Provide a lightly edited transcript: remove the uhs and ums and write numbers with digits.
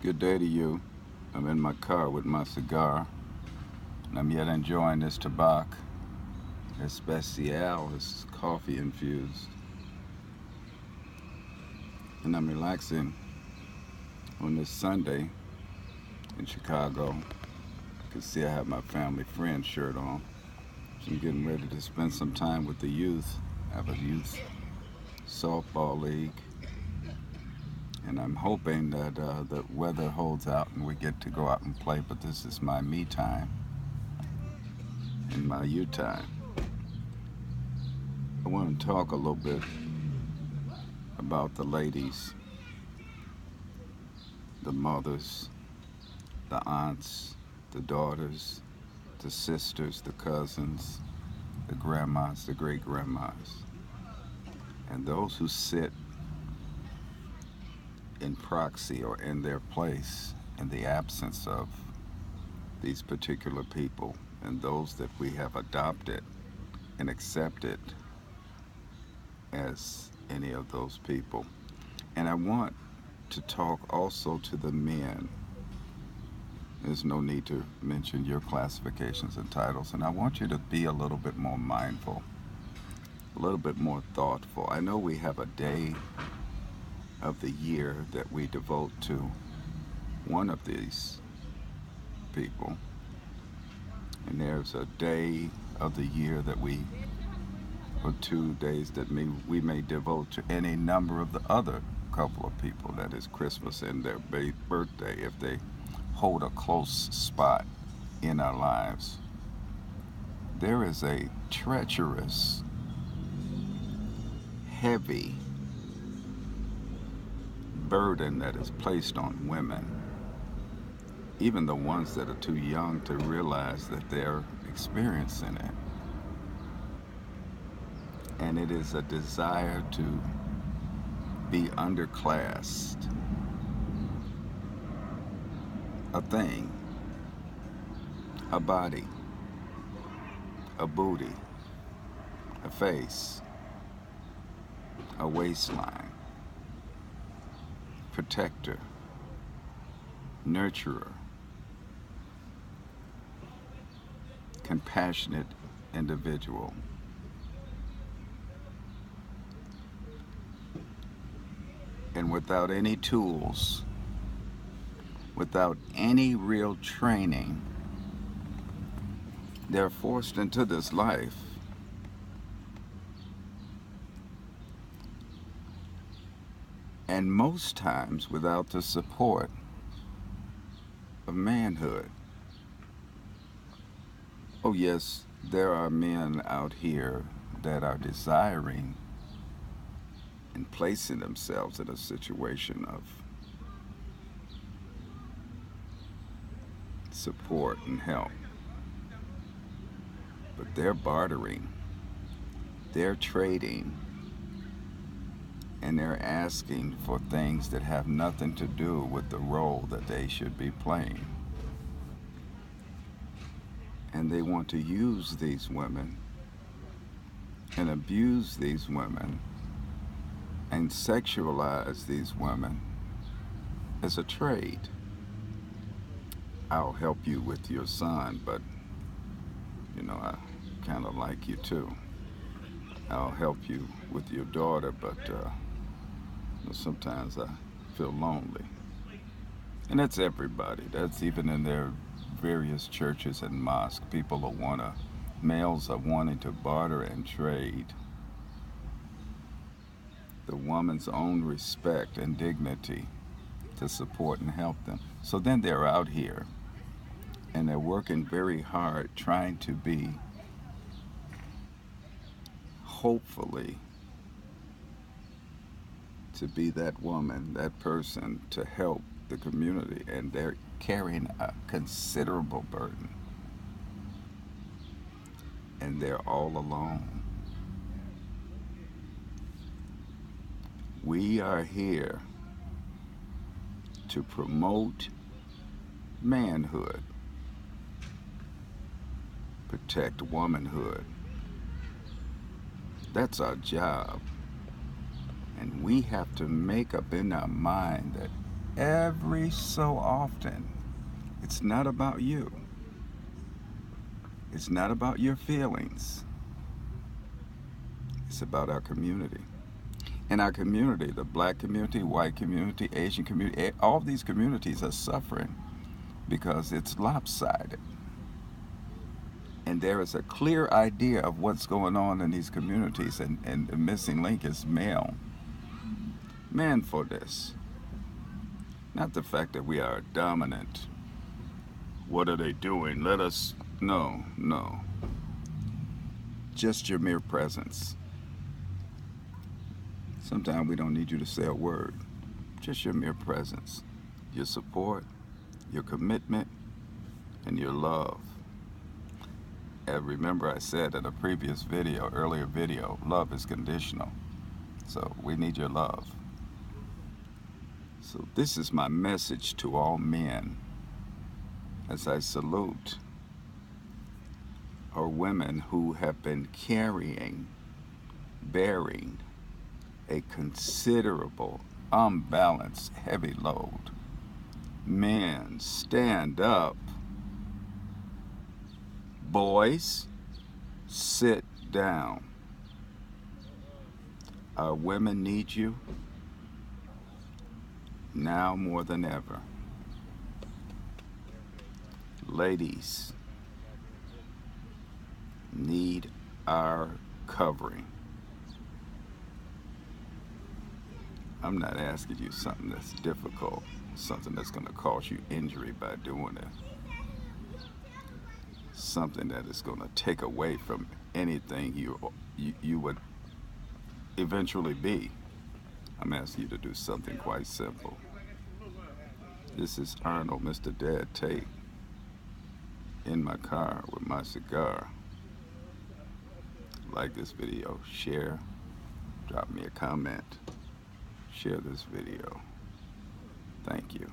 Good day to you. I'm in my car with my cigar, and I'm yet enjoying this tobacco. Especial is coffee infused, and I'm relaxing on this Sunday in Chicago. You can see I have my family friend shirt on. So I'm getting ready to spend some time with the youth. I have a youth softball league, and I'm hoping that the weather holds out and we get to go out and play. But this is my me time and my you time. I want to talk a little bit about the ladies, the mothers, the aunts, the daughters, the sisters, the cousins, the grandmas, the great grandmas, and those who sit in proxy or in their place in the absence of these particular people, and those that we have adopted and accepted as any of those people. And I want to talk also to the men. There's no need to mention your classifications and titles, and I want you to be a little bit more mindful, a little bit more thoughtful. I know we have a day of the year that we devote to one of these people, and there's a day of the year that or 2 days that we may devote to any number of the other couple of people. That is Christmas and their birthday, if they hold a close spot in our lives. There is a treacherous, heavy burden that is placed on women, even the ones that are too young to realize that they're experiencing it. And it is a desire to be underclassed, a thing, a body, a booty, a face, a waistline, protector, nurturer, compassionate individual. And without any tools, without any real training, they're forced into this life and most times without the support of manhood. Oh, yes, there are men out here that are desiring and placing themselves in a situation of support and help. But they're bartering, they're trading, and they're asking for things that have nothing to do with the role that they should be playing. And they want to use these women and abuse these women and sexualize these women as a trade. I'll help you with your son, but I kind of like you too. I'll help you with your daughter, but sometimes I feel lonely. And that's everybody. That's even in their various churches and mosques. Males are wanting to barter and trade the woman's own respect and dignity to support and help them. So then they're out here and they're working very hard trying to be, hopefully, to be that woman, that person to help the community, and they're carrying a considerable burden, and they're all alone. We are here to promote manhood, protect womanhood. That's our job. And we have to make up in our mind that every so often. It's not about you. It's not about your feelings. It's about our community. In our community, the black community, white community, Asian community, all these communities are suffering because it's lopsided. And there is a clear idea of what's going on in these communities, and the missing link is male. Man for this. Not the fact that we are dominant. What are they doing? Let us. No, no. Just your mere presence. Sometimes we don't need you to say a word. Just your mere presence. Your support, your commitment, and your love. And remember I said in a previous video, earlier video, love is conditional. So we need your love. So this is my message to all men as I salute our women who have been bearing a considerable, unbalanced, heavy load. Men, stand up. Boys, sit down. Our women need you now more than ever. Ladies need our covering. I'm not asking you something that's difficult, something that's going to cause you injury by doing it. Something that is going to take away from anything you would eventually be. I'm asking you to do something quite simple. This is Arnold, Mr. Dad Tate, in my car with my cigar. Like this video, share, drop me a comment, share this video. Thank you.